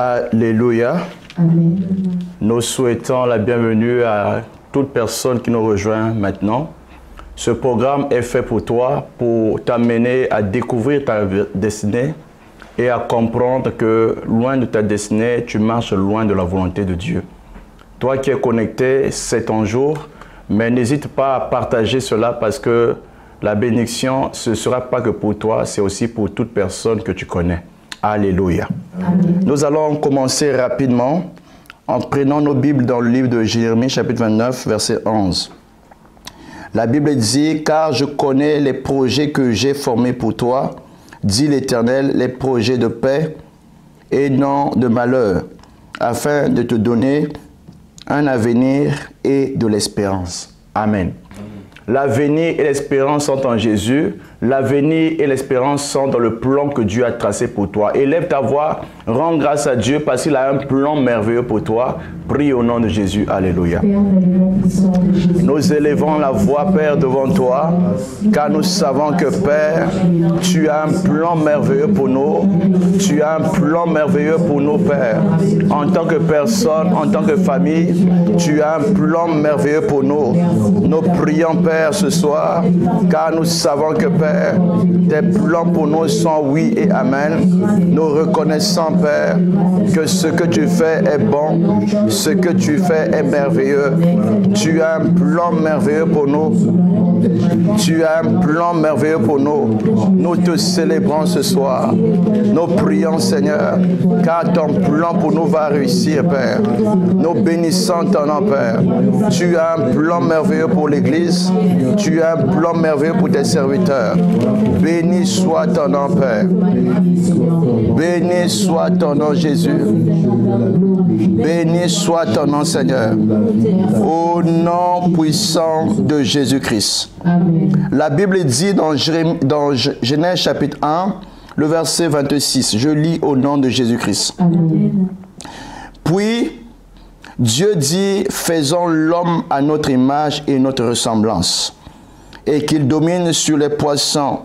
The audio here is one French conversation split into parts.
Alléluia. Amen. Nous souhaitons la bienvenue à toute personne qui nous rejoint maintenant. Ce programme est fait pour toi, pour t'amener à découvrir ta destinée et à comprendre que loin de ta destinée, tu marches loin de la volonté de Dieu. Toi qui es connecté, c'est ton jour, mais n'hésite pas à partager cela parce que la bénédiction, ce ne sera pas que pour toi, c'est aussi pour toute personne que tu connais. Alléluia. Amen. Nous allons commencer rapidement en prenant nos Bibles dans le livre de Jérémie, chapitre 29, verset 11. La Bible dit « Car je connais les projets que j'ai formés pour toi, dit l'Éternel, les projets de paix et non de malheur, afin de te donner un avenir et de l'espérance. » Amen. L'avenir et l'espérance sont en Jésus. L'avenir et l'espérance sont dans le plan que Dieu a tracé pour toi. Élève ta voix, rends grâce à Dieu parce qu'il a un plan merveilleux pour toi. Prie au nom de Jésus. Alléluia. Nous élevons la voix, Père, devant toi, car nous savons que, Père, tu as un plan merveilleux pour nous. Tu as un plan merveilleux pour nous, Père. En tant que personne, en tant que famille, tu as un plan merveilleux pour nous. Nous prions, Père, ce soir, car nous savons que, Père, tes plans pour nous sont oui et amen. Nous reconnaissons, Père, que ce que tu fais est bon, ce que tu fais est merveilleux. Tu as un plan merveilleux pour nous. Tu as un plan merveilleux pour nous. Nous te célébrons ce soir. Nous prions, Seigneur, car ton plan pour nous va réussir, Père. Nous bénissons ton nom, Père. Tu as un plan merveilleux pour l'Église. Tu as un plan merveilleux pour tes serviteurs. Béni soit ton nom, Père. Béni soit ton nom, Jésus. Béni soit ton nom, Seigneur. Au nom puissant de Jésus-Christ. La Bible dit dans Genèse chapitre 1, le verset 26, je lis au nom de Jésus-Christ. Puis, Dieu dit, faisons l'homme à notre image et notre ressemblance, et qu'il domine sur les poissons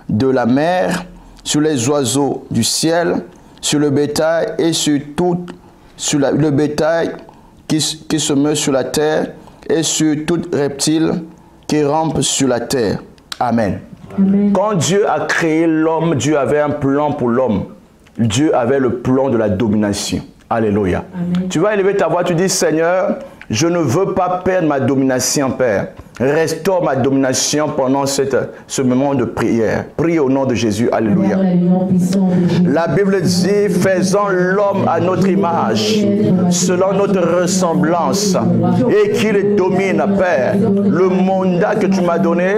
de la mer, sur les oiseaux du ciel, sur le bétail et sur le bétail qui se meut sur la terre et sur tout reptile qui rampe sur la terre. Amen. Amen. Quand Dieu a créé l'homme, Dieu avait un plan pour l'homme. Dieu avait le plan de la domination. Alléluia. Amen. Tu vas élever ta voix, tu dis, Seigneur, je ne veux pas perdre ma domination, Père. Restaure ma domination pendant ce moment de prière. Prie au nom de Jésus. Alléluia. La Bible dit, faisons l'homme à notre image, selon notre ressemblance, et qu'il domine, Père. Le mandat que tu m'as donné,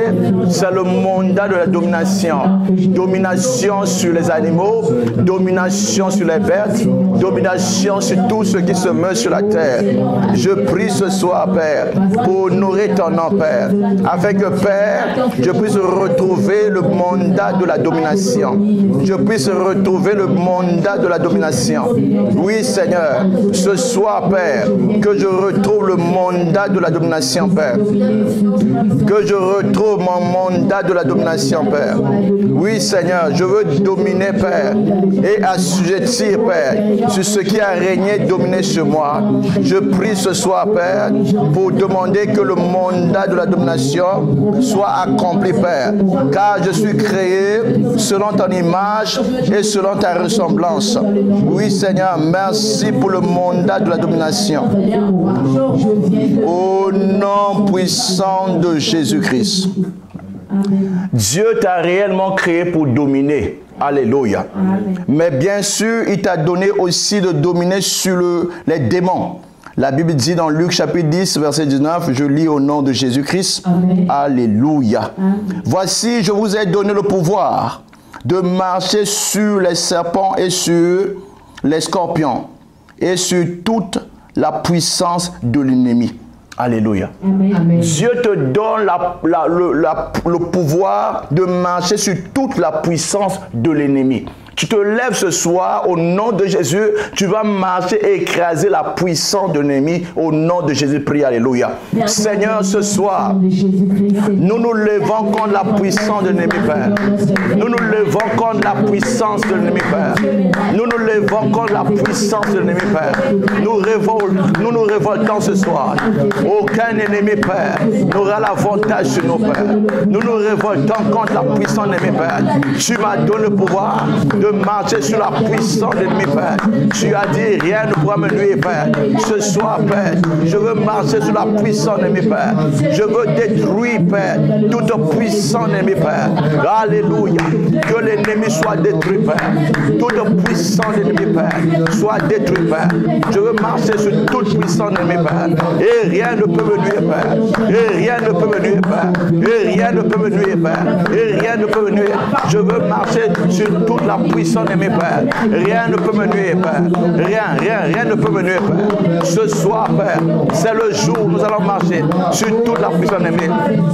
c'est le mandat de la domination. Domination sur les animaux, domination sur les bêtes, domination sur tout ce qui se meut sur la terre. Je prie ce soir, Père, pour nourrir ton nom, Père, afin que, Père, je puisse retrouver le mandat de la domination. Je puisse retrouver le mandat de la domination. Oui, Seigneur, ce soir, Père, que je retrouve le mandat de la domination, Père. Que je retrouve mon mandat de la domination, Père. Oui, Seigneur, je veux dominer, Père, et assujettir, Père, sur ce qui a régné, dominer sur moi. Je prie ce soir, Père, pour demander que le mandat de la domination soit accompli, Père, car je suis créé selon ton image et selon ta ressemblance. Oui, Seigneur, merci pour le mandat de la domination. Au nom puissant de Jésus-Christ. Dieu t'a réellement créé pour dominer. Alléluia. Mais bien sûr, il t'a donné aussi de dominer sur les démons. La Bible dit dans Luc chapitre 10, verset 19, je lis au nom de Jésus-Christ. Alléluia. Voici, je vous ai donné le pouvoir de marcher sur les serpents et sur les scorpions et sur toute la puissance de l'ennemi. Alléluia. Amen. Dieu te donne le pouvoir de marcher sur toute la puissance de l'ennemi. Tu te lèves ce soir au nom de Jésus. Tu vas marcher et écraser la puissance de l'ennemi au nom de Jésus. Prie, alléluia. Seigneur, ce soir, nous nous levons contre la puissance de l'ennemi, Père. Nous nous levons contre la puissance de l'ennemi, Père. Nous nous levons contre la puissance de l'ennemi, Père. Nous nous révoltons ce soir. Aucun ennemi, Père, n'aura l'avantage sur nos pères. Nous nous révoltons contre la puissance de l'ennemi, Père. Tu m'as donné le pouvoir de marcher sur la puissance de l'ennemi, Père. Tu as dit, rien ne pourra me nuire, Père. Ce soir, Père, je veux marcher sur la puissance de l'ennemi, Père. Je veux détruire, Père, toute puissance de l'ennemi, Père. Alléluia. Que l'ennemi soit détruit, Père. Toute puissance de l'ennemi, Père, soit détruite, Père. Je veux marcher sur toute puissance de l'ennemi, Père. Et rien ne peut me nuire, Père. Et rien ne peut me nuire, Père. Et rien ne peut me nuire, Père. Et rien ne peut me nuire. Je veux marcher sur toute la puissance de mes pères. Rien ne peut me nuire, Père. Rien ne peut me nuire, Père. Ce soir, Père, c'est le jour où nous allons marcher sur toute la puissance de mes.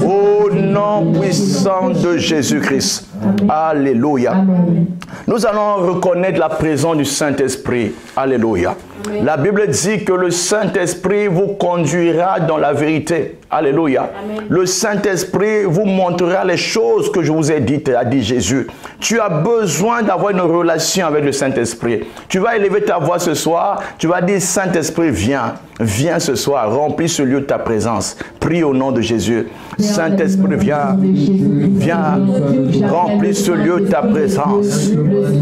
Au nom puissant de Jésus-Christ. Alléluia. Nous allons reconnaître la présence du Saint-Esprit. Alléluia. La Bible dit que le Saint-Esprit vous conduira dans la vérité. Alléluia. Amen. Le Saint-Esprit vous montrera les choses que je vous ai dites, a dit Jésus. Tu as besoin d'avoir une relation avec le Saint-Esprit. Tu vas élever ta voix ce soir. Tu vas dire, Saint-Esprit, viens. Viens ce soir. Remplis ce lieu de ta présence. Prie au nom de Jésus. Saint-Esprit, viens. Viens. Remplis ce lieu de ta présence.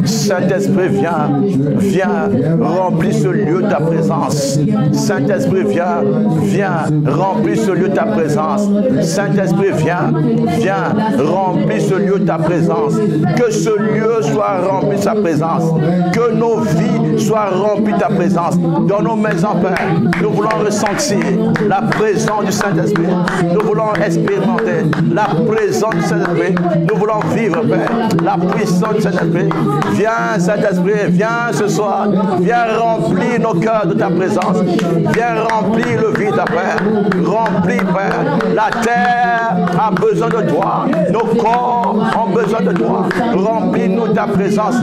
Saint-Esprit, viens. Viens. Remplis ce lieu de ta présence. Saint-Esprit, viens. Viens. Remplis ce lieu de ta présence. Saint-Esprit, viens. Viens. Remplis ce lieu de ta présence. Que ce lieu soit rempli de sa présence. Que nos vies soient remplies de ta présence. Dans nos maisons, Père, nous voulons ressentir la présence du Saint-Esprit. Nous voulons expérimenter la présence du Saint-Esprit. Nous voulons vivre, Père, la puissance du Saint-Esprit. Viens, Saint-Esprit, viens ce soir. Viens remplir nos cœurs de ta présence. Viens remplir le vide, Père. Remplis, Père. La terre a besoin de toi. Nos corps ont besoin de toi. Remplis-nous ta présence.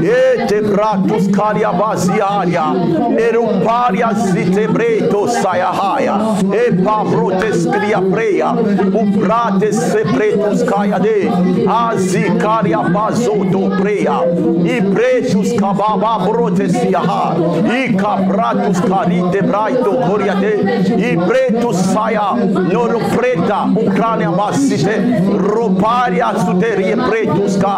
Et tes bras tous caria basiaria. Et ruparia zitebreto sayahaya. Et pabrotes cria preia. Ubrates sepretus caiade. Azicaria bazoto preia. Ibretus cababa brotesiaha. I cabratus carite braito coriate. Ibretus saya. Noru preta. Ucrania basite. Ruparia suterie pretusca.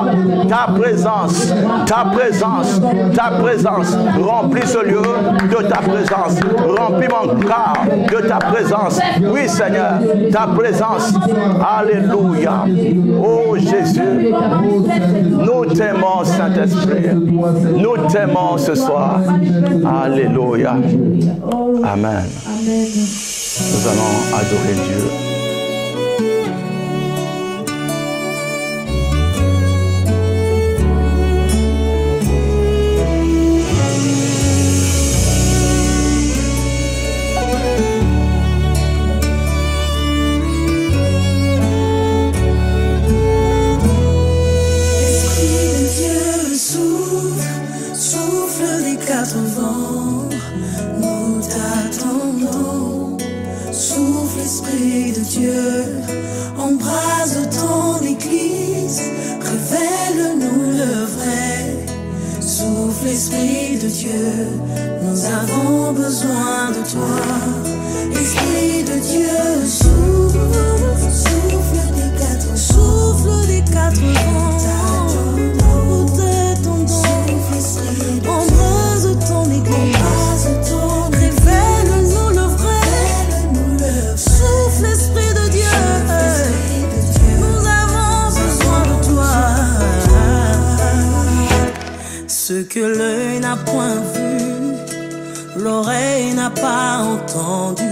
Ta présence. Ta présence. Ta présence. Remplis ce lieu de ta présence. Remplis mon corps de ta présence. Oui, Seigneur, ta présence. Alléluia. Oh Jésus, nous t'aimons, Saint-Esprit. Nous t'aimons ce soir. Alléluia. Amen. Nous allons adorer Dieu. Esprit de Dieu, nous avons besoin de toi. Esprit de Dieu, souffle des quatre vents. Nous t'attendons, embrase ton église, révèle-nous le vrai. Souffle, Esprit de Dieu, nous avons besoin de toi. Ce que l'œil n'a point vu, l'oreille n'a pas entendu.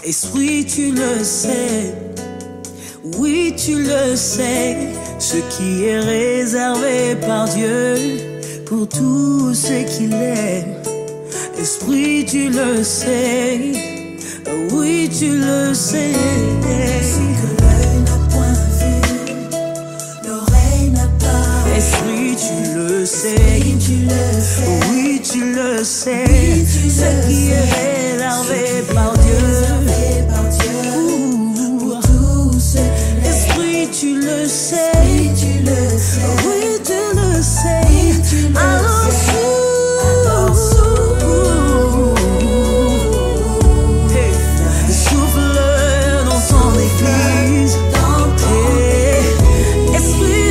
Esprit, tu le sais, oui, tu le sais. Ce qui est réservé par Dieu pour tout ce qu'il est. Esprit, tu le sais, oui, tu le sais. Ce que l'œil n'a point vu, l'oreille n'a pas. Esprit, tu le Oui, tu le sais. Ce qui est réservé par Dieu. Esprit, tu le sais. Oui, tu le sais. Alors souffle dans ton église. Esprit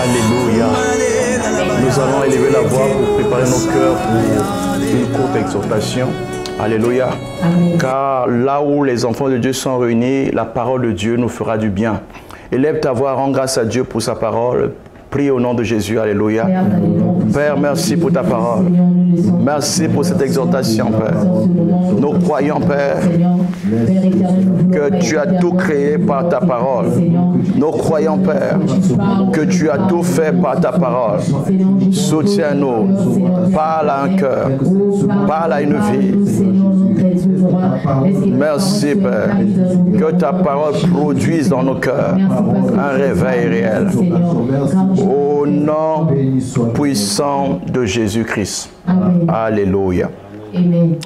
Alléluia. Nous allons élever la voix pour préparer nos cœurs pour une courte exhortation. Alléluia. Amen. Car là où les enfants de Dieu sont réunis, la parole de Dieu nous fera du bien. Élève ta voix, rends grâce à Dieu pour sa parole. Prie au nom de Jésus. Alléluia. Père, merci pour ta parole. Merci pour cette exhortation, Père. Nous croyons, Père, que tu as tout créé par ta parole. Nous croyons, Père, que tu as tout fait par ta parole. Soutiens-nous. Parle à un cœur. Parle à une vie. Merci, Père. Que ta parole produise dans nos cœurs un réveil réel. Au nom puissant de Jésus-Christ. Alléluia. Amen.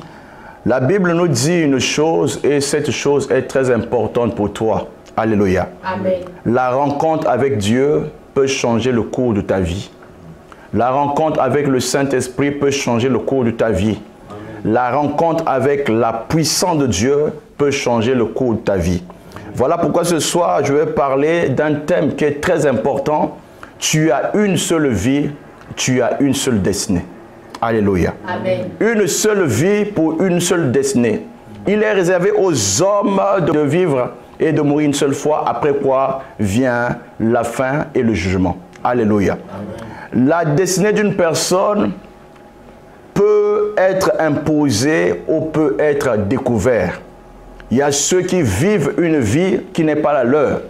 La Bible nous dit une chose et cette chose est très importante pour toi. Alléluia. Amen. La rencontre avec Dieu peut changer le cours de ta vie. La rencontre avec le Saint-Esprit peut changer le cours de ta vie. La rencontre avec la puissance de Dieu peut changer le cours de ta vie. Voilà pourquoi ce soir, je vais parler d'un thème qui est très important. Tu as une seule vie, tu as une seule destinée. Alléluia. Amen. Une seule vie pour une seule destinée. Il est réservé aux hommes de vivre et de mourir une seule fois, après quoi vient la fin et le jugement. Alléluia. Amen. La destinée d'une personne peut être imposée ou peut être découverte. Il y a ceux qui vivent une vie qui n'est pas la leur.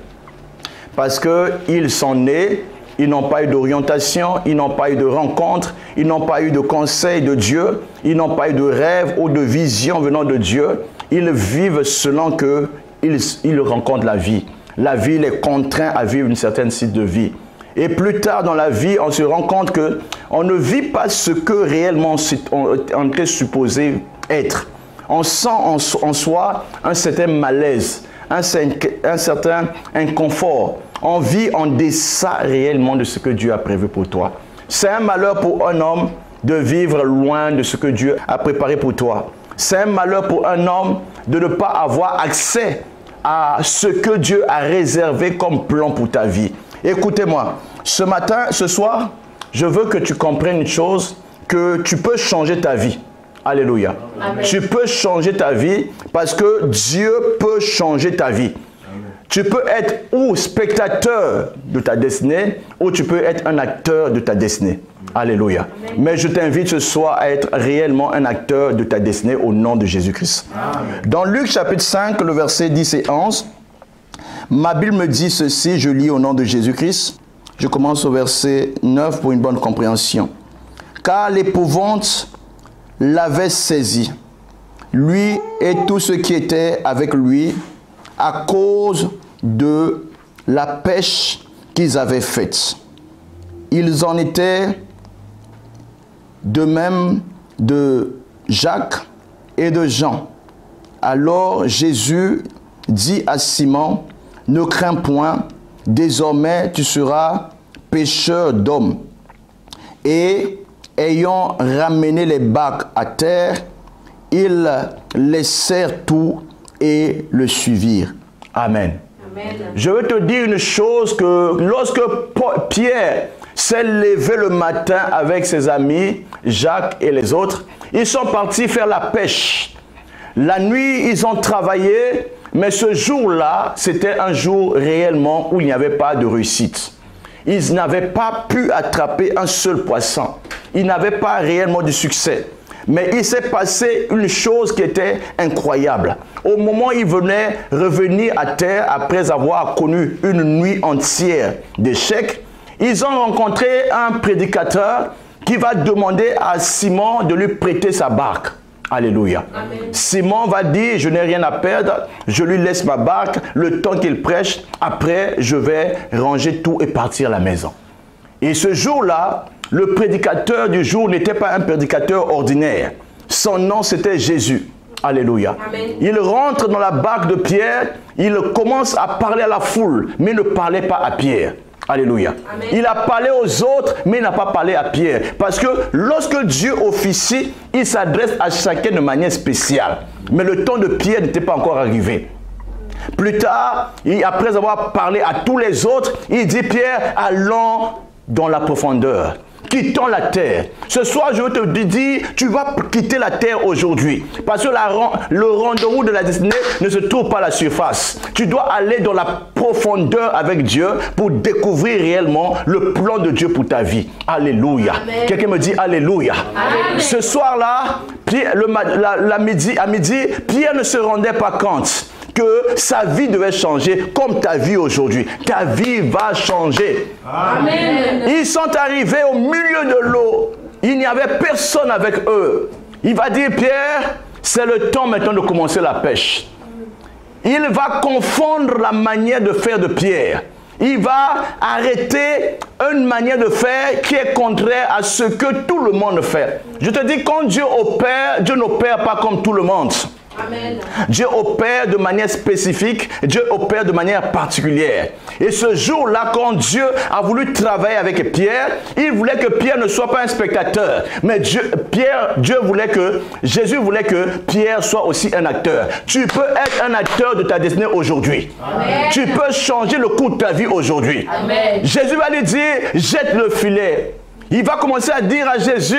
Parce qu'ils sont nés, ils n'ont pas eu d'orientation, ils n'ont pas eu de rencontre, ils n'ont pas eu de conseil de Dieu, ils n'ont pas eu de rêve ou de vision venant de Dieu. Ils vivent selon qu'ils rencontrent la vie. La vie les contraint à vivre une certaine style de vie. Et plus tard dans la vie, on se rend compte qu'on ne vit pas ce que réellement on était supposé être. On sent en soi un certain malaise, un certain inconfort. On vit en deçà réellement de ce que Dieu a prévu pour toi. C'est un malheur pour un homme de vivre loin de ce que Dieu a préparé pour toi. C'est un malheur pour un homme de ne pas avoir accès à ce que Dieu a réservé comme plan pour ta vie. Écoutez-moi, ce soir, je veux que tu comprennes une chose, que tu peux changer ta vie. Alléluia. Amen. Tu peux changer ta vie parce que Dieu peut changer ta vie. Amen. Tu peux être ou spectateur de ta destinée ou tu peux être un acteur de ta destinée. Alléluia. Amen. Mais je t'invite ce soir à être réellement un acteur de ta destinée au nom de Jésus-Christ. Dans Luc chapitre 5, le verset 10 et 11, ma Bible me dit ceci, je lis au nom de Jésus-Christ. Je commence au verset 9 pour une bonne compréhension. Car l'épouvante l'avait saisi, lui et tous ceux qui étaient avec lui, à cause de la pêche qu'ils avaient faite. Ils en étaient de même de Jacques et de Jean. Alors Jésus dit à Simon, ne crains point, désormais tu seras pêcheur d'hommes. Et ayant ramené les barques à terre, ils laissèrent tout et le suivirent. Amen. Amen. Je veux te dire une chose, que lorsque Pierre s'est levé le matin avec ses amis, Jacques et les autres, ils sont partis faire la pêche. La nuit, ils ont travaillé, mais ce jour-là, c'était un jour réellement où il n'y avait pas de réussite. Ils n'avaient pas pu attraper un seul poisson. Ils n'avaient pas réellement du succès. Mais il s'est passé une chose qui était incroyable. Au moment où ils venaient revenir à terre après avoir connu une nuit entière d'échecs, ils ont rencontré un prédicateur qui va demander à Simon de lui prêter sa barque. Alléluia. Amen. Simon va dire, je n'ai rien à perdre, je lui laisse ma barque, le temps qu'il prêche, après je vais ranger tout et partir à la maison. Et ce jour-là, le prédicateur du jour n'était pas un prédicateur ordinaire. Son nom c'était Jésus. Alléluia. Amen. Il rentre dans la barque de Pierre, il commence à parler à la foule, mais il ne parlait pas à Pierre. Alléluia. Amen. Il a parlé aux autres, mais il n'a pas parlé à Pierre. Parce que lorsque Dieu officie, il s'adresse à chacun de manière spéciale. Mais le temps de Pierre n'était pas encore arrivé. Plus tard, après avoir parlé à tous les autres, il dit, Pierre, allons dans la profondeur. Quittons la terre. Ce soir, je veux te dire, tu vas quitter la terre aujourd'hui. Parce que le rendez-vous de la destinée ne se trouve pas à la surface. Tu dois aller dans la profondeur avec Dieu pour découvrir réellement le plan de Dieu pour ta vie. Alléluia. Quelqu'un me dit Alléluia. Amen. Ce soir-là, à midi, Pierre ne se rendait pas compte que sa vie devait changer comme ta vie aujourd'hui. Ta vie va changer. Amen. Ils sont arrivés au milieu de l'eau. Il n'y avait personne avec eux. Il va dire, Pierre, c'est le temps maintenant de commencer la pêche. Il va confondre la manière de faire de Pierre. Il va arrêter une manière de faire qui est contraire à ce que tout le monde fait. Je te dis, quand Dieu opère, Dieu n'opère pas comme tout le monde. Amen. Dieu opère de manière spécifique, Dieu opère de manière particulière. Et ce jour-là, quand Dieu a voulu travailler avec Pierre, il voulait que Pierre ne soit pas un spectateur. Mais Jésus voulait que Pierre soit aussi un acteur. Tu peux être un acteur de ta destinée aujourd'hui. Tu peux changer le cours de ta vie aujourd'hui. Jésus va lui dire, jette le filet. Il va commencer à dire à Jésus,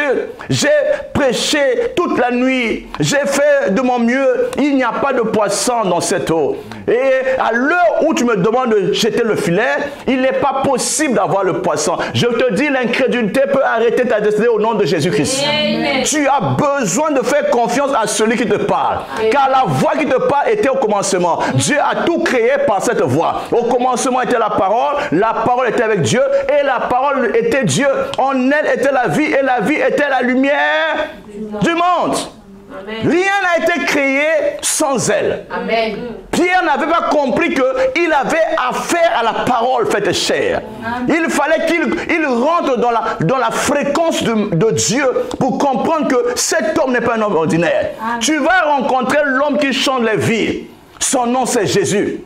j'ai prêché toute la nuit, j'ai fait de mon mieux, il n'y a pas de poisson dans cette eau. Et à l'heure où tu me demandes de jeter le filet, il n'est pas possible d'avoir le poisson. Je te dis, l'incrédulité peut arrêter ta destinée au nom de Jésus-Christ. Tu as besoin de faire confiance à celui qui te parle. Car la voix qui te parle était au commencement. Dieu a tout créé par cette voix. Au commencement était la parole était avec Dieu et la parole était Dieu. En elle était la vie et la vie était la lumière du monde. Amen. Rien n'a été créé sans elle. Amen. Pierre n'avait pas compris qu'il avait affaire à la parole faite chair. Amen. Il fallait qu'il rentre dans la fréquence de Dieu pour comprendre que cet homme n'est pas un homme ordinaire. Amen. Tu vas rencontrer l'homme qui change les vies. Son nom c'est Jésus.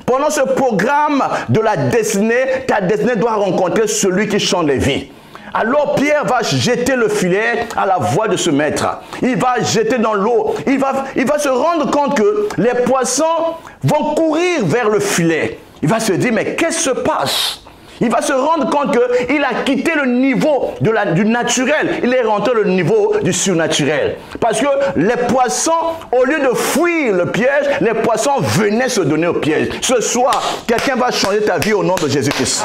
Pendant ce programme de la destinée, ta destinée doit rencontrer celui qui change les vies. Alors Pierre va jeter le filet à la voix de ce maître. Il va jeter dans l'eau. Il va se rendre compte que les poissons vont courir vers le filet. Il va se dire, mais qu'est-ce qui se passe? Il va se rendre compte qu'il a quitté le niveau du naturel. Il est rentré au niveau du surnaturel. Parce que les poissons, au lieu de fuir le piège, les poissons venaient se donner au piège. Ce soir, quelqu'un va changer ta vie au nom de Jésus-Christ.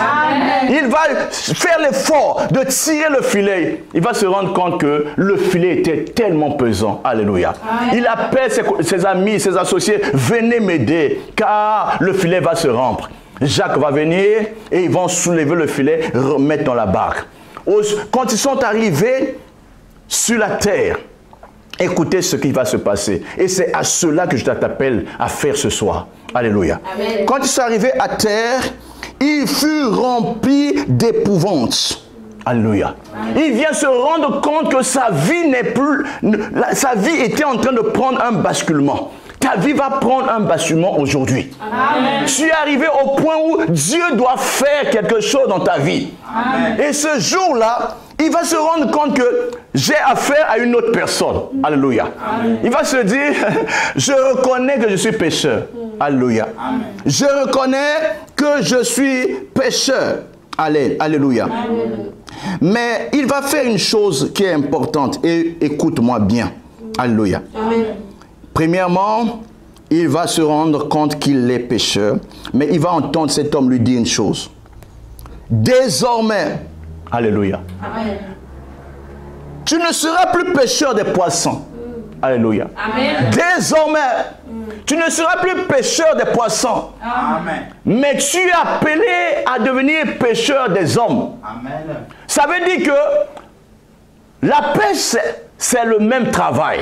Il va faire l'effort de tirer le filet. Il va se rendre compte que le filet était tellement pesant. Alléluia. Il appelle ses amis, ses associés, venez m'aider, car le filet va se rompre. Jacques va venir et ils vont soulever le filet, remettre dans la barque. Quand ils sont arrivés sur la terre, écoutez ce qui va se passer. Et c'est à cela que je t'appelle à faire ce soir. Alléluia. Amen. Quand ils sont arrivés à terre, il fut rempli d'épouvante. Alléluia. Amen. Il vient se rendre compte que sa vie sa vie était en train de prendre un basculement. Ta vie va prendre un basculement aujourd'hui. Tu es arrivé au point où Dieu doit faire quelque chose dans ta vie. Amen. Et ce jour-là, il va se rendre compte que j'ai affaire à une autre personne. Alléluia. Amen. Il va se dire, je reconnais que je suis pécheur. Alléluia. Amen. Je reconnais que je suis pécheur. Alléluia. Amen. Mais il va faire une chose qui est importante. Et écoute-moi bien. Alléluia. Amen. Premièrement, il va se rendre compte qu'il est pécheur, mais il va entendre cet homme lui dire une chose. Désormais, alléluia, amen, tu ne seras plus pêcheur des poissons. Alléluia. Amen. Désormais, tu ne seras plus pêcheur des poissons. Amen. Mais tu es appelé à devenir pêcheur des hommes. Amen. Ça veut dire que la pêche, c'est le même travail.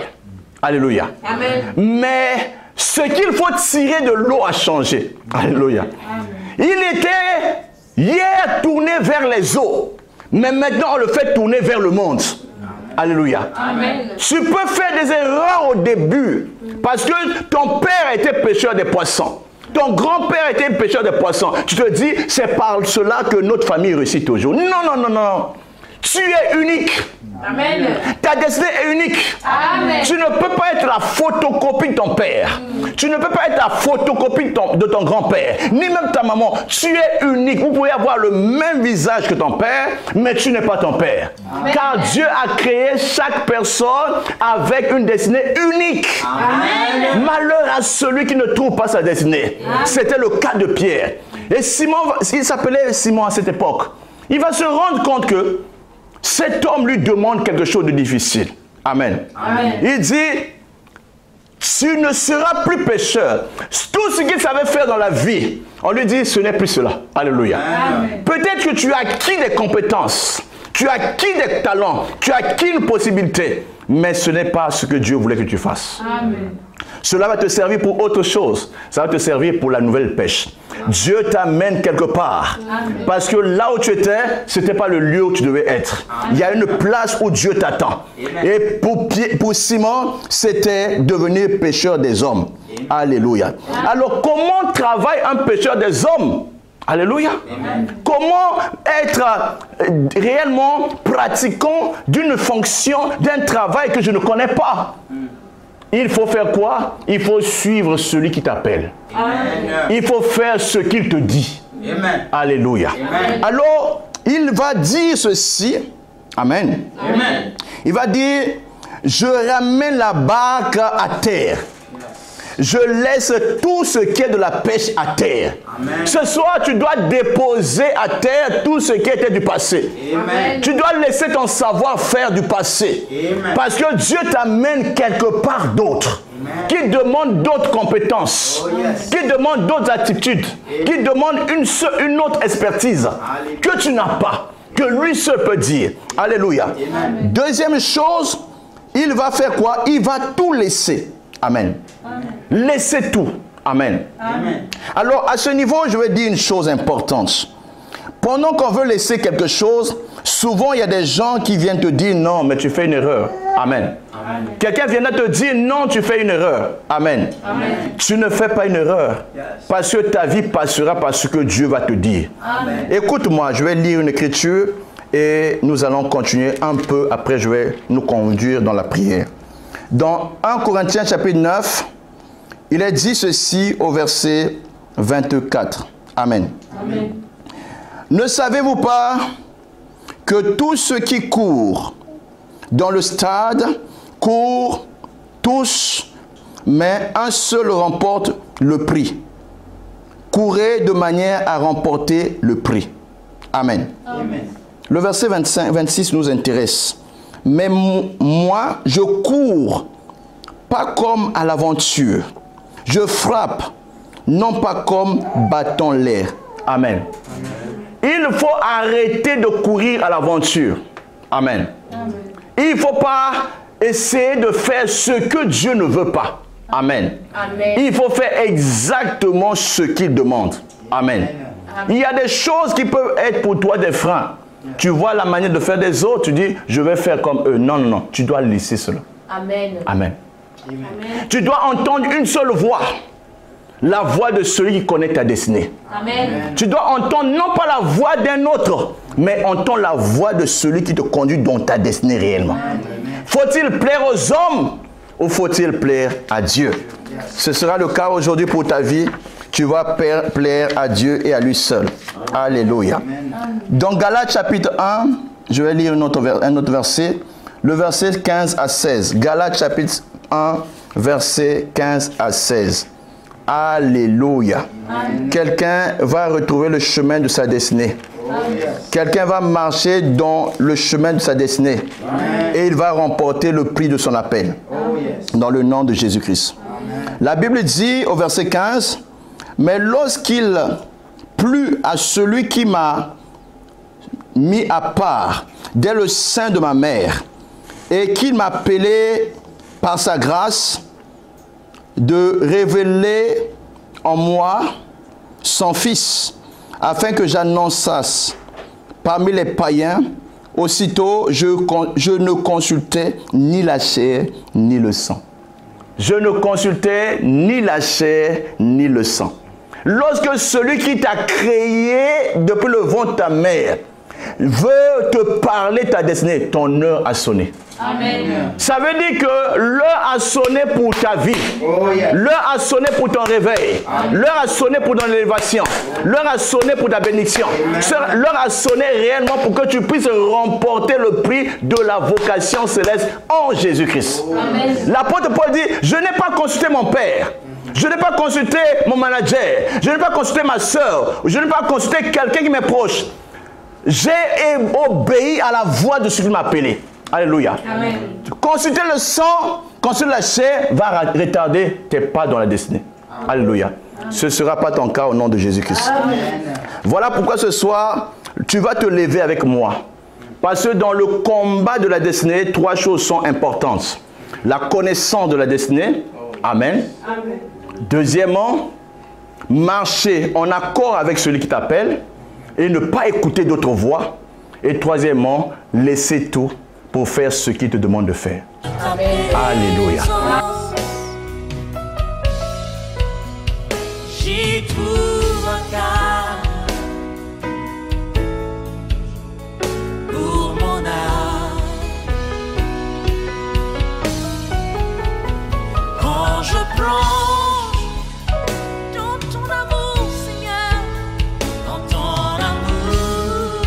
Alléluia. Amen. Mais ce qu'il faut tirer de l'eau a changé. Alléluia. Amen. Il était hier tourné vers les eaux, mais maintenant on le fait tourner vers le monde. Amen. Alléluia. Amen. Tu peux faire des erreurs au début parce que ton père était pêcheur des poissons. Ton grand-père était pêcheur des poissons. Tu te dis, c'est par cela que notre famille réussit toujours. Non, non, non, non. Tu es unique. Amen. Ta destinée est unique. Amen. Tu ne peux pas être la photocopie de ton père. Tu ne peux pas être la photocopie de ton grand-père, ni même ta maman. Tu es unique. Vous pouvez avoir le même visage que ton père, mais tu n'es pas ton père. Amen. Car Dieu a créé chaque personne avec une destinée unique. Amen. Malheur à celui qui ne trouve pas sa destinée. C'était le cas de Pierre. Et Simon, il s'appelait Simon à cette époque. Il va se rendre compte que cet homme lui demande quelque chose de difficile. Amen. Amen. Il dit, tu ne seras plus pécheur. Tout ce qu'il savait faire dans la vie, on lui dit, ce n'est plus cela. Alléluia. Peut-être que tu as acquis des compétences, tu as acquis des talents, tu as acquis une possibilité, mais ce n'est pas ce que Dieu voulait que tu fasses. Amen. Cela va te servir pour autre chose. Ça va te servir pour la nouvelle pêche. Dieu t'amène quelque part. Amen. Parce que là où tu étais, ce n'était pas le lieu où tu devais être. Amen. Il y a une place où Dieu t'attend. Et pour Simon, c'était devenir pêcheur des hommes. Amen. Alléluia. Amen. Alors, comment travaille un pêcheur des hommes? Alléluia. Amen. Comment être réellement pratiquant d'une fonction, d'un travail que je ne connais pas? Il faut faire quoi? Il faut suivre celui qui t'appelle. Il faut faire ce qu'il te dit. Amen. Alléluia. Amen. Alors, il va dire ceci. Amen. Amen. Il va dire, je ramène la barque à terre. Je laisse tout ce qui est de la pêche à terre. Amen. Ce soir, tu dois déposer à terre tout ce qui était du passé. Amen. Tu dois laisser ton savoir-faire du passé. Amen. Parce que Dieu t'amène quelque part d'autre. Qui demande d'autres compétences. Oh, yes. Qui demande d'autres attitudes. Qui demande une autre expertise. Alléluia. Que tu n'as pas. Que lui seul peut dire. Alléluia. Amen. Deuxième chose, il va faire quoi? Il va tout laisser. Amen. Laissez tout. Amen. Amen. Alors, à ce niveau, je vais dire une chose importante. Pendant qu'on veut laisser quelque chose, souvent, il y a des gens qui viennent te dire, non, mais tu fais une erreur. Amen. Quelqu'un viendra te dire, non, tu fais une erreur. Amen. Amen. Tu ne fais pas une erreur. Yes. Parce que ta vie passera par ce que Dieu va te dire. Amen. Écoute-moi, je vais lire une écriture et nous allons continuer un peu. Après, je vais nous conduire dans la prière. Dans 1 Corinthiens chapitre 9, il est dit ceci au verset 24. Amen. Amen. Ne savez-vous pas que tous ceux qui courent dans le stade courent tous, mais un seul remporte le prix. Courez de manière à remporter le prix. Amen. Amen. Le verset 26 nous intéresse. Mais moi, je cours, pas comme à l'aventure. Je frappe, non pas comme battant l'air. Amen. Il faut arrêter de courir à l'aventure. Amen. Il ne faut pas essayer de faire ce que Dieu ne veut pas. Amen. Amen. Il faut faire exactement ce qu'il demande. Amen. Il y a des choses qui peuvent être pour toi des freins. Tu vois la manière de faire des autres, tu dis, je vais faire comme eux. Non, non, non, tu dois laisser cela. Amen. Amen. Amen. Tu dois entendre une seule voix. La voix de celui qui connaît ta destinée. Amen. Tu dois entendre non pas la voix d'un autre, mais entendre la voix de celui qui te conduit dans ta destinée réellement. Faut-il plaire aux hommes ou faut-il plaire à Dieu? Ce sera le cas aujourd'hui pour ta vie. Tu vas plaire à Dieu et à lui seul. Alléluia. Dans Galates chapitre 1, je vais lire un autre verset. Le verset 15 à 16. Galates chapitre 1, verset 15 à 16. Alléluia. Quelqu'un va retrouver le chemin de sa destinée. Quelqu'un va marcher dans le chemin de sa destinée. Et il va remporter le prix de son appel. Dans le nom de Jésus-Christ. La Bible dit au verset 15, « Mais lorsqu'il plut à celui qui m'a mis à part dès le sein de ma mère, et qu'il m'a appelé par sa grâce, de révéler en moi son Fils, afin que j'annonçasse parmi les païens, aussitôt je ne consultais ni la chair ni le sang. » Je ne consultais ni la chair ni le sang. Lorsque celui qui t'a créé depuis le ventre de ta mère veut te parler ta destinée, ton heure a sonné. Amen. Ça veut dire que l'heure a sonné pour ta vie. Oh, yes. L'heure a sonné pour ton réveil. L'heure a sonné pour ton élévation. L'heure a sonné pour ta bénédiction. L'heure a sonné réellement pour que tu puisses remporter le prix de la vocation céleste en Jésus-Christ. L'apôtre Paul dit, je n'ai pas consulté mon père. Je n'ai pas consulté mon manager. Je n'ai pas consulté ma soeur. Je n'ai pas consulté quelqu'un qui m'est proche. J'ai obéi à la voix de celui qui m'a appelé. Alléluia. Amen. Consulter le sang, consulter la chair va retarder tes pas dans la destinée. Alléluia. Ce ne sera pas ton cas au nom de Jésus-Christ. Voilà pourquoi ce soir, tu vas te lever avec moi. Parce que dans le combat de la destinée, 3 choses sont importantes. La connaissance de la destinée. Amen. Amen. Deuxièmement, marcher en accord avec celui qui t'appelle et ne pas écouter d'autres voix. Et troisièmement, laisser tout pour faire ce qu'il te demande de faire. Amen. Alléluia. J'y trouve un calme pour mon âme. Quand je plonge dans ton amour, Seigneur, dans ton amour,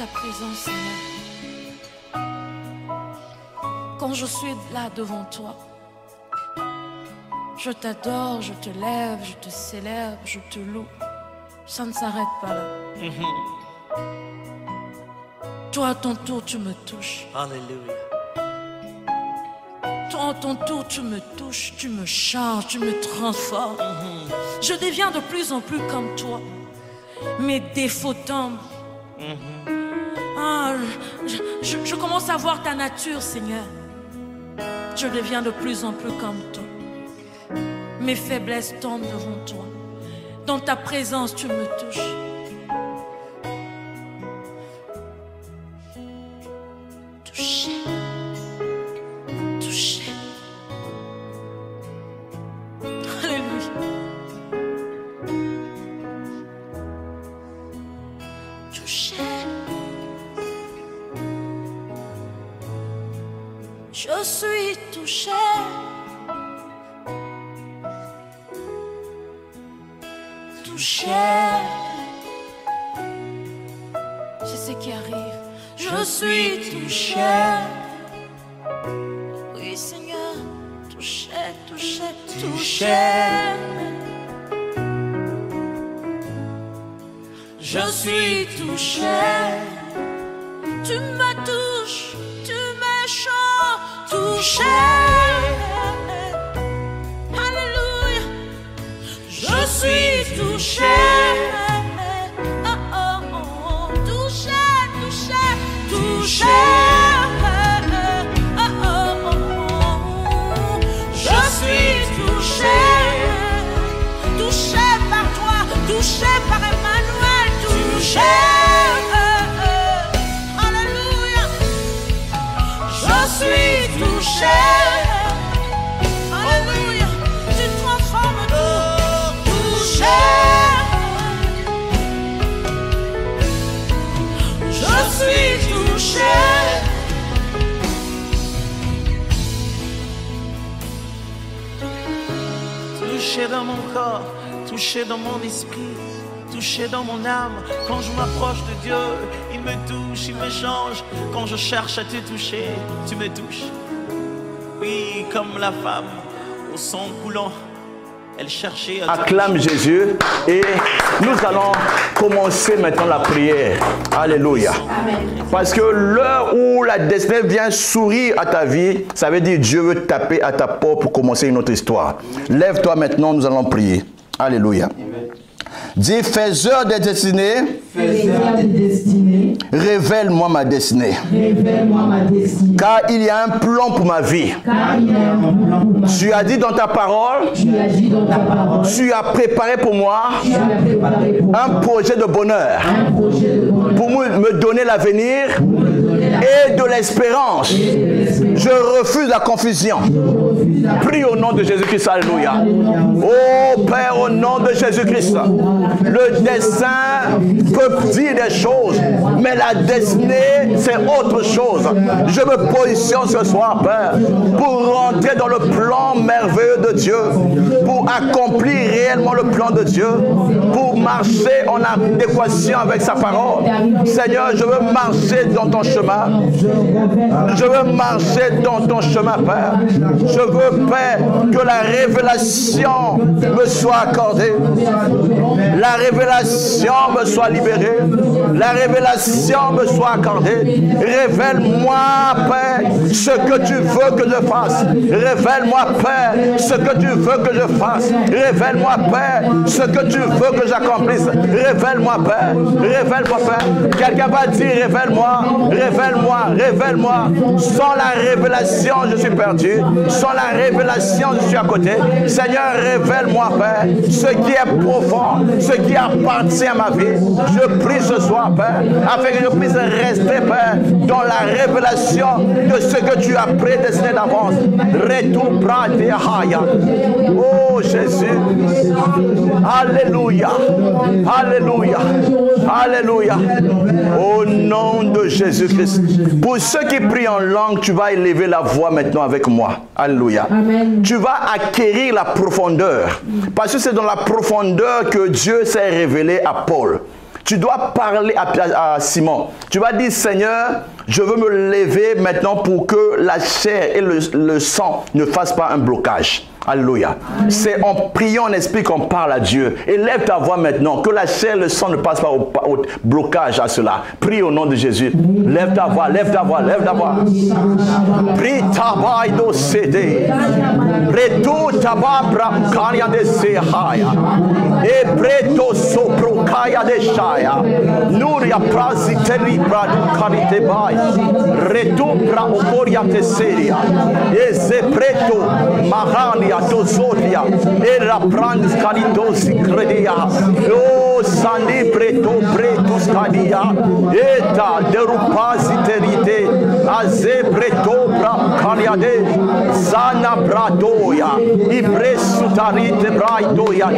ta présence, Seigneur. Quand je suis là devant toi, je t'adore, je te lève, je te célèbre, je te loue. Ça ne s'arrête pas là. Toi, à ton tour, tu me touches. Alléluia. Toi, à ton tour, tu me touches, tu me changes, tu me transformes. Je deviens de plus en plus comme toi. Mes défauts tombent. Je commence à voir ta nature, Seigneur. Je deviens de plus en plus comme toi. Mes faiblesses tombent devant toi. Dans ta présence, tu me touches. Touché. Touché. Alléluia. Touché. Je suis touché. Touché. C'est ce qui arrive. Je suis touché. Oui, Seigneur. Touché, touché, touché. Je suis touché. Tu me touches. Tu me chantes. Touché. Alléluia. Je suis touché. Oh, oh, oh. Touché, touché, touché. Oh, oh, oh. Je suis touché. Touché par toi, touché par Emmanuel, touché. Alléluia. Je suis touché. Alléluia. Tu transformes tout. Touché. Je suis touché. Touché dans mon corps, touché dans mon esprit, touché dans mon âme. Quand je m'approche de Dieu, il me touche, il me change. Quand je cherche à te toucher, tu me touches. Oui, comme la femme au sang coulant, elle cherchait à te Acclame Jésus et nous allons commencer maintenant la prière. Alléluia. Parce que l'heure où la destinée vient sourire à ta vie, ça veut dire Dieu veut taper à ta porte pour commencer une autre histoire. Lève-toi maintenant, nous allons prier. Alléluia. Dis, faiseur des destinées, révèle-moi ma destinée. Car il y a un plan pour ma vie. Tu as dit dans ta parole, tu as préparé pour moi un projet de bonheur pour me donner l'avenir et de l'espérance. Je refuse la confusion. Prie au nom de Jésus-Christ. Alléluia. Oh Père, au nom de Jésus-Christ, le destin peut dire des choses, mais la destinée, c'est autre chose. Je me positionne ce soir, Père, pour rentrer dans le plan merveilleux de Dieu, pour accomplir réellement le plan de Dieu, pour marcher en adéquation avec sa parole. Seigneur, je veux marcher dans ton chemin. Je veux marcher dans ton chemin, Père. Je veux, Père, que la révélation me soit accordée. La révélation me soit libérée. La révélation me soit accordée. Révèle-moi, Père, ce que tu veux que je fasse. Révèle-moi, Père, ce que tu veux que je fasse. Révèle-moi, Père, ce que tu veux que j'accomplisse. Révèle-moi, Père. Révèle-moi, Père. Quelqu'un va dire, révèle-moi, révèle-moi, révèle-moi. Sans la révélation, je suis perdu. Sans la révélation, je suis à côté. Seigneur, révèle-moi, Père, ce qui est profond, ce qui appartient à ma vie. Je prie ce soir, Père, afin que je puisse rester, Père, dans la révélation de ce que tu as prédestiné d'avance. Oh Jésus. Alléluia. Alléluia. Alléluia. Au nom de Jésus-Christ. Pour ceux qui prient en langue, tu vas élever la voix maintenant avec moi. Alléluia. Amen. Tu vas acquérir la profondeur. Parce que c'est dans la profondeur que Dieu s'est révélé à Paul. Tu dois parler à Simon. Tu vas dire, Seigneur, je veux me lever maintenant pour que la chair et le sang ne fassent pas un blocage. Alléluia. C'est en priant en esprit qu'on parle à Dieu. Élève ta voix maintenant. Que la chair et le sang ne passent pas au blocage à cela. Prie au nom de Jésus. Lève ta voix, lève ta voix, lève ta voix. Prie ta voix do cédé. Retou ta babra kaya de sehaya. E preto sopro kaya de shaya. Nuria prazi teri pradu karite bai. Retou pra oporia te seria. E ze preto mahania Tozodia, era prandus caridosi credia, o sani preto scadia, eta derupasi terite, aze preto bra cariade, sana bradoia, i presutarite braitoia,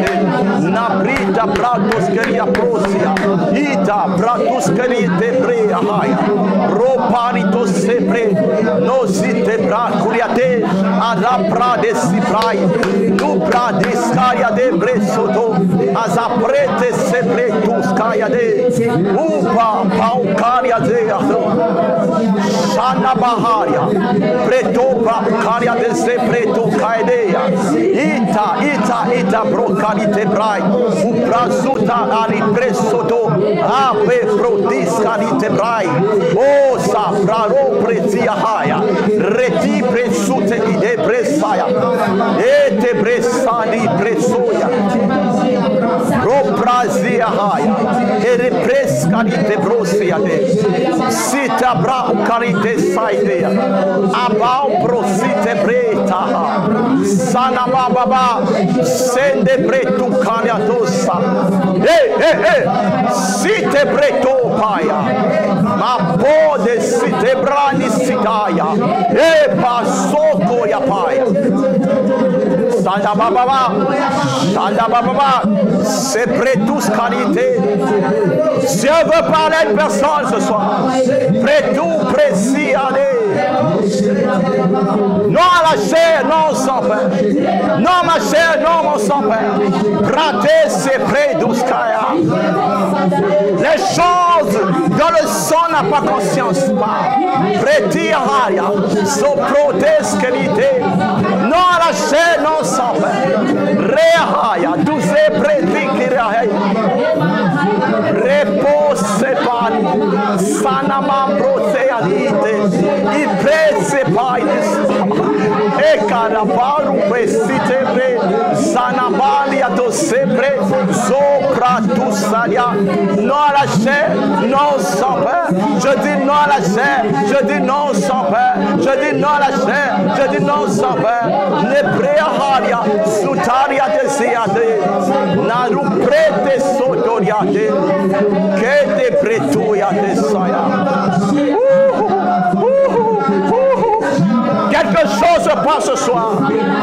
nabrita bratos keria prosia, ita bratos kerite brea haia, roparitos sempre, nosite bra curiate, ara pradesi bra. Nu pradiscaia de bresoto, as aprete sempre tuscaia de upa paucaria de Shana Baharia, preto paucaria de sempre tu caidea, ita brocalite brai, uprazuta ali bresoto, ape prodiscalite brai, o sapraro prezia haia, reti presute ide presaia. Ete bresani presoia, proprazia haia, ere prescarite brosia de, sita bra carite saidea, abau prosite breta, sana baba, sende bretu caniatosa, site breto paia, ma pode site brani sitaia, e pasoko ya paia. Sanda baba, c'est prêt tous qualité. Dieu veut parler à une personne ce soir. Prêt tout précis, allez. Non à la chair, non sans père. Non ma chair, non mon sans père. Praté, c'est prêt douskaya. Les choses dans le sang n'a pas conscience. Prêti haria, soprotes qualité. Non à la chair, non sans père. Rehaya, douze prêti kirahaya. Repose separi, sanama proteanite, i presepaides, e caraparu pesitebre, sanabalia do sempre, sopra tu salia, non à la chair, non sans peur, je dis non à la chair, je dis non sans peur, je dis non à la chair, je dis non sans peur, ne preharia, sutaria desiade, naru prete sotoriate, que te pretuia de saya. Quelque chose se passe ce soir.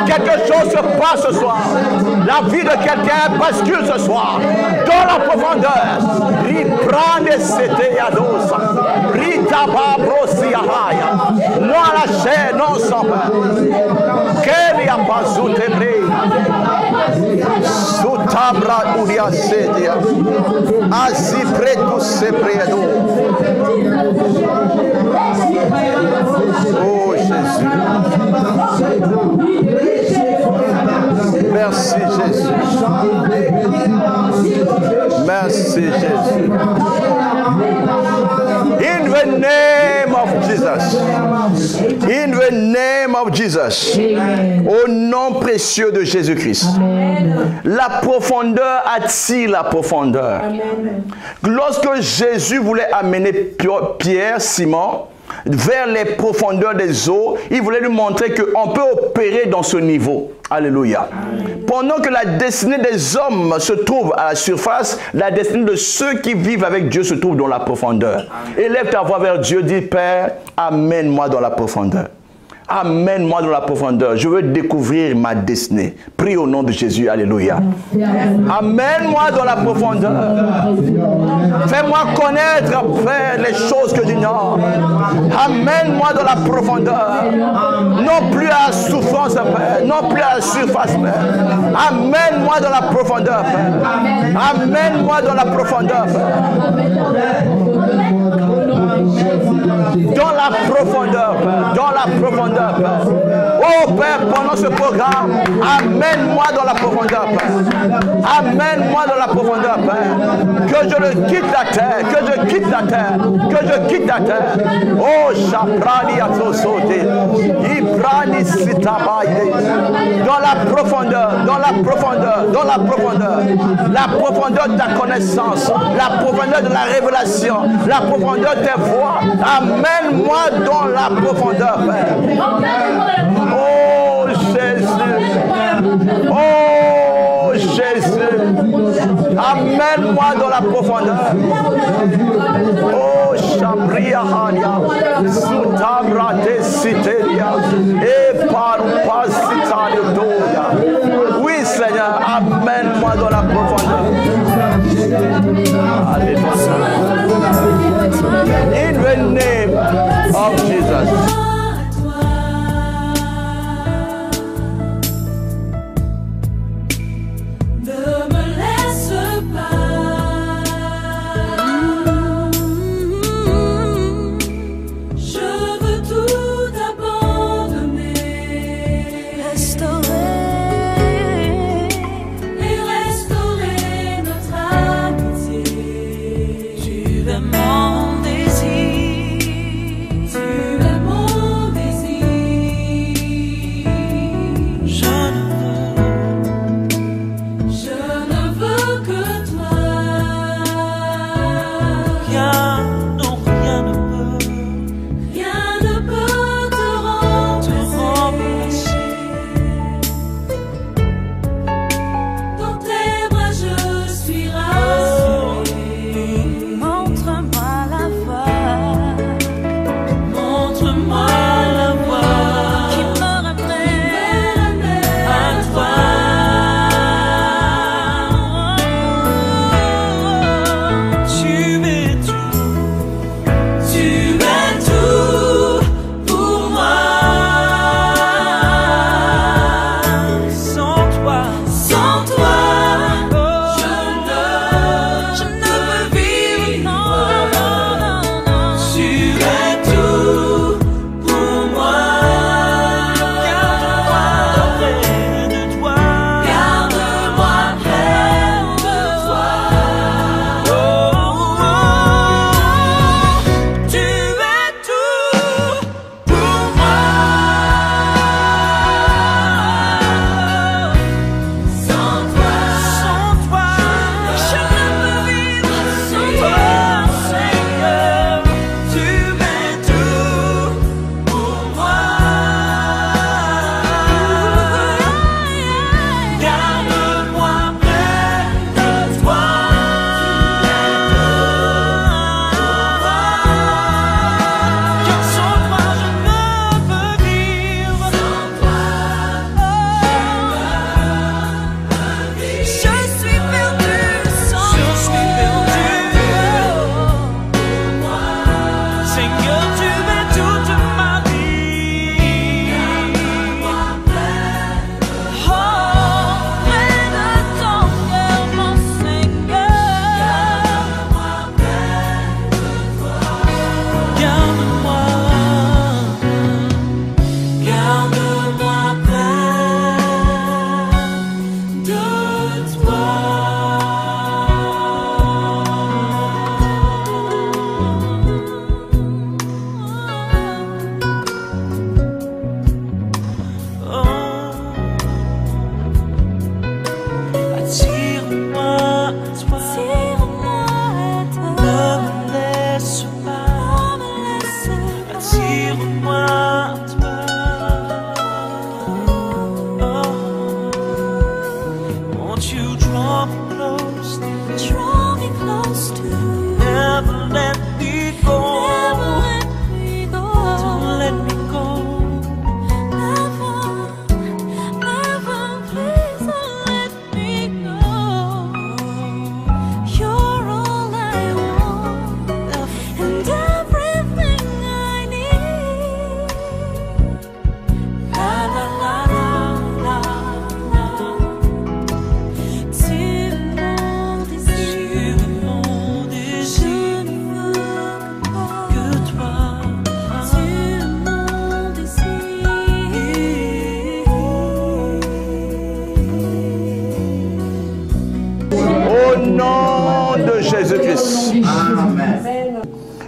Quelque chose se passe ce soir. La vie de quelqu'un bascule ce soir. Dans la profondeur. Riprane sete yadosa. Ritaba brosiahaya. Non à la chair, non sans peur. Kelia bazutebre. Sutabra uria sedia. Asi pretu sepredo. Oh Jésus. Merci Jésus. Merci Jésus. In the name of Jesus. In the name of Jesus. Au nom précieux de Jésus-Christ. La profondeur attire la profondeur. Lorsque Jésus voulait amener Pierre, Simon, vers les profondeurs des eaux, il voulait lui montrer qu'on peut opérer dans ce niveau. Alléluia. Pendant que la destinée des hommes se trouve à la surface, la destinée de ceux qui vivent avec Dieu se trouve dans la profondeur. Élève ta voix vers Dieu, dis Père, amène-moi dans la profondeur. Amène-moi dans la profondeur. Je veux découvrir ma destinée. Prie au nom de Jésus. Alléluia. Amène-moi dans la profondeur. Fais-moi connaître, Père, les choses que j'ignore. Amène-moi dans la profondeur. Non plus à la souffrance, Père. Non plus à la surface, Père. Amène-moi dans la profondeur, Père. Amène-moi dans la profondeur, Père. Dans la profondeur, Père. Dans la profondeur, Père. Oh Père, pendant ce programme, amène-moi dans la profondeur, Père. Amène-moi dans la profondeur, Père. Que je le quitte la terre, que je quitte la terre, que je quitte la terre. Oh, Chaprani Atosode, Ibrani Sitabaye. Dans la profondeur, dans la profondeur, dans la profondeur. La profondeur de ta connaissance, la profondeur de la révélation, la profondeur de tes voix. Amène-moi dans la profondeur, Père. Oh Jésus, oh Jésus, amène-moi dans la profondeur. Oh Chabria Hania, Sutabra de Citeria, et par Pasita de Doya. Oui Seigneur, amène-moi dans la profondeur. Alléluia. In the name of Jesus.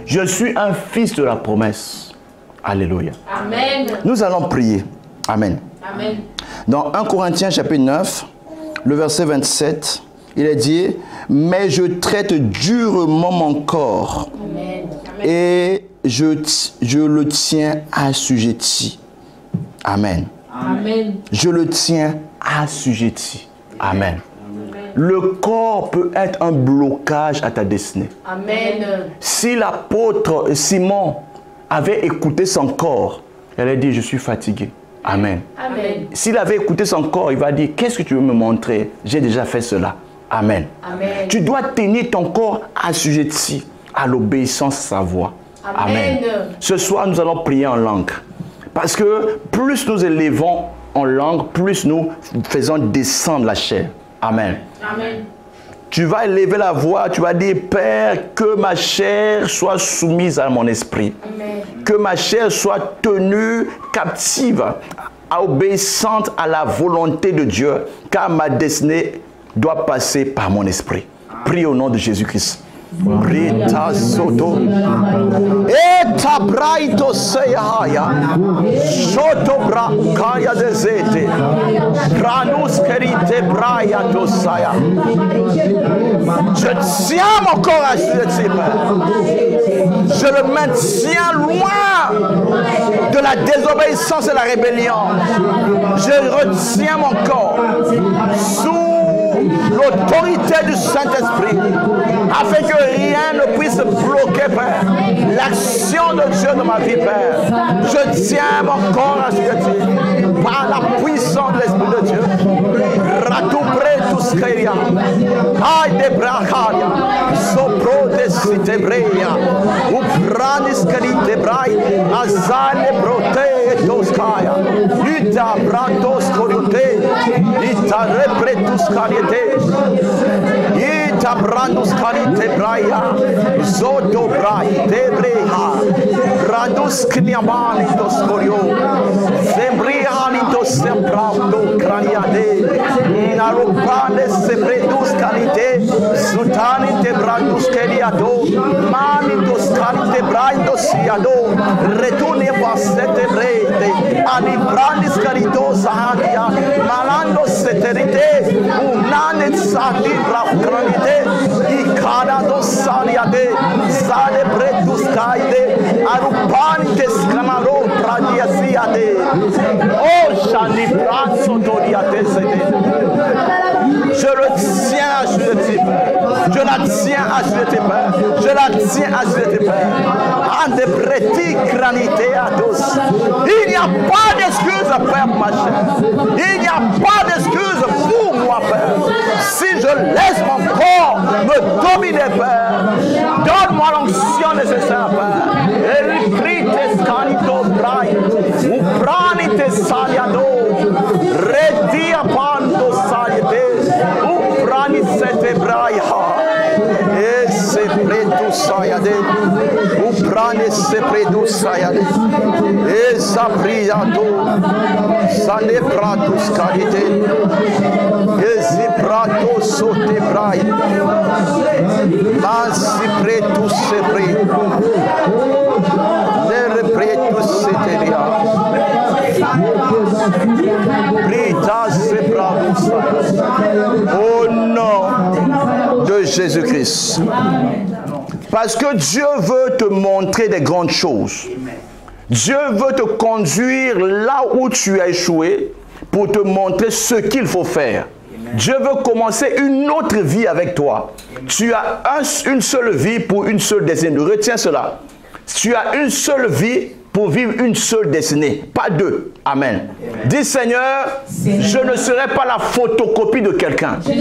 Je suis un fils de la promesse. Alléluia. Amen. Nous allons prier. Amen. Amen. Dans 1 Corinthiens chapitre 9, le verset 27, il est dit, « Mais je traite durement mon corps et je le tiens assujetti. » Amen. Amen. Je le tiens assujetti. Amen. Le corps peut être un blocage à ta destinée. Amen. Si l'apôtre Simon avait écouté son corps, elle a dit, je suis fatigué. Amen. Amen. S'il avait écouté son corps, il va dire, qu'est-ce que tu veux me montrer? J'ai déjà fait cela. Amen. Amen. Tu dois tenir ton corps assujetti à l'obéissance à sa voix. Amen. Ce soir, nous allons prier en langue. Parce que plus nous élevons en langue, plus nous faisons descendre la chair. Amen. Amen. Tu vas élever la voix, tu vas dire, Père, que ma chair soit soumise à mon esprit. Amen. Que ma chair soit tenue captive, obéissante à la volonté de Dieu, car ma destinée doit passer par mon esprit. Prie au nom de Jésus-Christ. Rita soto eta braito seyaya soto bra kaya dezete ranus kerite braya tosaya. Je tiens mon corps à ce type. Je le maintiens loin de la désobéissance et la rébellion. Je retiens mon corps sous l'autorité du Saint-Esprit, afin que rien ne puisse bloquer, Père, l'action de Dieu dans ma vie, Père. Je tiens mon corps à ce par la puissance de l'Esprit de Dieu. Ratubretuskeria, Aidebraharia, Sopro de Citebreia, Upraniskerite Brai, Azale Prote Toskaya, Ita Brantos Corute, Ita Repretuskariete, Ita Brandus Karite Braia, Zoto Brai, Debreha, Brandus Kniamani Toskorio, Zembriani Tosembraudo Craniade, Narupane Sebredus Karite, Sutani te Brandus Keriado, Mani Toskarite Braindo Siado, Retune Pasete Brede, Ani Brandis Carito Sahadia, Malando Seterite, Unane Sati Brafranite, Icarado Saliade, Sale Bretus Kaide, Arupani Tescamaro Pradiasiade, Oh Shani Branso Doriate Sede. Je le tiens à Jules, je la tiens à Jules, je la tiens à Jules, en des prétis cranités à tous. Il n'y a pas d'excuse, Père, ma chère. Il n'y a pas d'excuse pour moi, Père. Si je laisse mon corps me dominer, Père, donne-moi l'onction nécessaire, Père. Et prie tes scanitos braille, ou prani tes saliado, redia pando saliete, ou prani sete braille. Et c'est près du sayade, ou prani c'est près du sayade, et ça priado, ça n'est pas tous qualité, et c'est prato sauté braille, mais c'est près tous c'est près, les près tous c'est derrière. Au nom de Jésus-Christ. Parce que Dieu veut te montrer des grandes choses. Dieu veut te conduire là où tu as échoué pour te montrer ce qu'il faut faire. Dieu veut commencer une autre vie avec toi. Tu as une seule vie pour une seule destinée. Retiens cela. Tu as une seule vie pour vivre une seule destinée, pas deux. Amen. Dis Seigneur, je ne serai pas la photocopie de quelqu'un. Je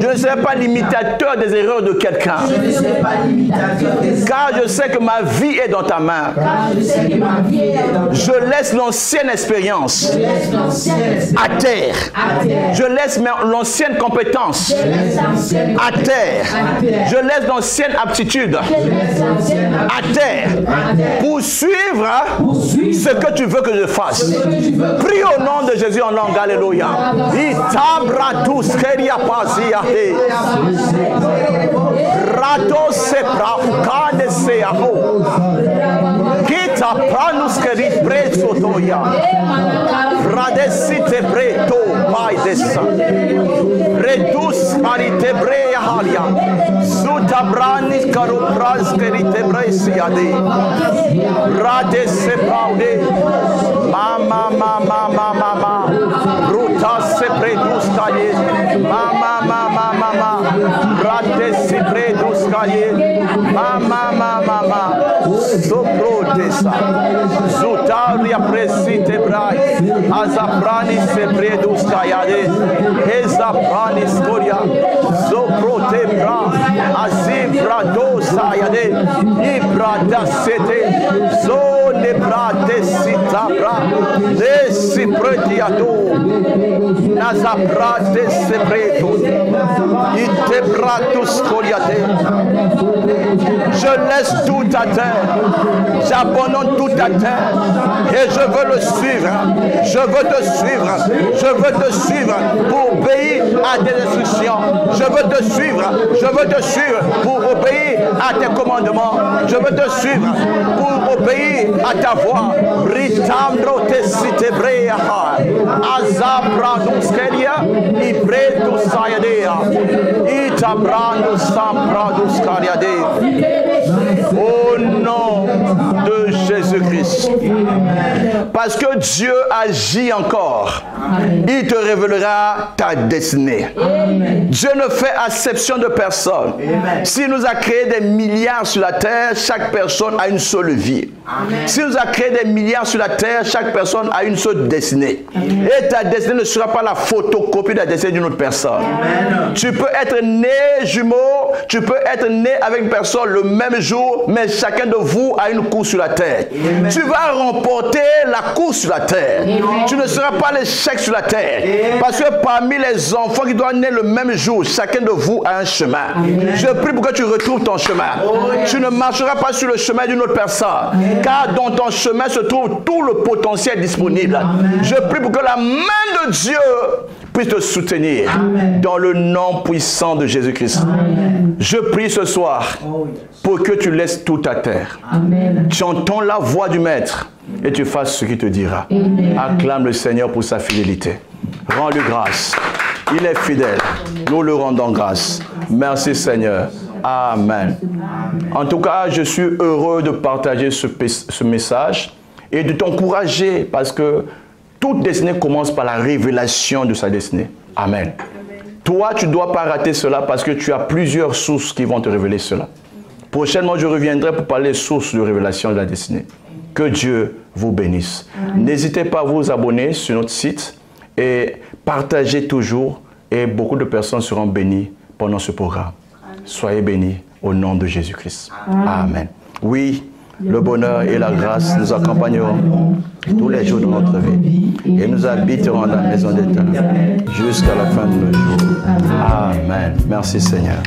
ne serai pas l'imitateur des erreurs de quelqu'un. Car je sais que ma vie est dans ta main. Je laisse l'ancienne expérience à terre. Je laisse l'ancienne compétence à terre. Je laisse l'ancienne aptitude à terre pour suivre ce que tu veux que que je fasse. Prie au nom de Jésus en langue. Alléluia. Itabratus keria pasiate. Rato sepra ukane seaho. Kita pranus keri preso toya. Radesite preto pai desa. Redus marite brea halia. Sutabranis karupras kerite bresiade. Radese paude. Mama mama mama mama. Ruta se predus kaye. Mama mama mama. Radese predus kaye. Mama mama mama. Soprotesa. Zutaria presite brai. Azaprani se predus kayade. Ezaprani skoria. Soprote bra. Azibra dosa yade. Ibrada sete. Zone brate sitabra. Desi pretiado. Nazabrate se preto. Itebratus koriade. Je laisse tout à terre. J'abandonne tout à terre. Et je veux le suivre. Je veux te suivre. Je veux te suivre pour obéir à tes instructions. Je veux te suivre. Je veux te suivre pour obéir à tes commandements. Je veux te suivre pour obéir à ta voix. Ritambro te sitebrea. Azabradus kelia. Ibretus sayadea. Itabrandus sampradus kariade. Au nom de Jésus-Christ. Parce que Dieu agit encore. Il te révélera ta destinée. Dieu ne fait acception de personne. S'il nous a créé des milliards sur la terre, chaque personne a une seule vie. S'il nous a créé des milliards sur la terre, chaque personne a une seule destinée. Et ta destinée ne sera pas la photocopie de la destinée d'une autre personne. Tu peux être né jumeau, tu peux être né avec une personne le même jour, mais chacun de vous a une course sur la terre. Tu vas remporter la course sur la terre. Tu ne seras pas l'échec sur la terre. Parce que parmi les enfants qui doivent naître le même jour, chacun de vous a un chemin. Je prie pour que tu retrouves ton chemin. Tu ne marcheras pas sur le chemin d'une autre personne, car dans ton chemin se trouve tout le potentiel disponible. Je prie pour que la main de Dieu puisse te soutenir dans le nom puissant de Jésus-Christ. Je prie ce soir pour que tu laisses tout à terre. Tu entends la voix du Maître et tu fasses ce qu'il te dira. Acclame le Seigneur pour sa fidélité. Rends-lui grâce. Il est fidèle. Nous le rendons grâce. Merci Seigneur. Amen. En tout cas, je suis heureux de partager ce message et de t'encourager parce que toute destinée commence par la révélation de sa destinée. Amen. Toi, tu ne dois pas rater cela parce que tu as plusieurs sources qui vont te révéler cela. Prochainement, je reviendrai pour parler des sources de révélation de la destinée. Que Dieu vous bénisse. N'hésitez pas à vous abonner sur notre site et partagez toujours et beaucoup de personnes seront bénies pendant ce programme. Soyez bénis au nom de Jésus-Christ. Amen. Oui, le bonheur et la grâce nous accompagneront tous les jours de notre vie et nous habiterons dans la maison d'Éternel jusqu'à la fin de nos jours. Amen. Merci Seigneur.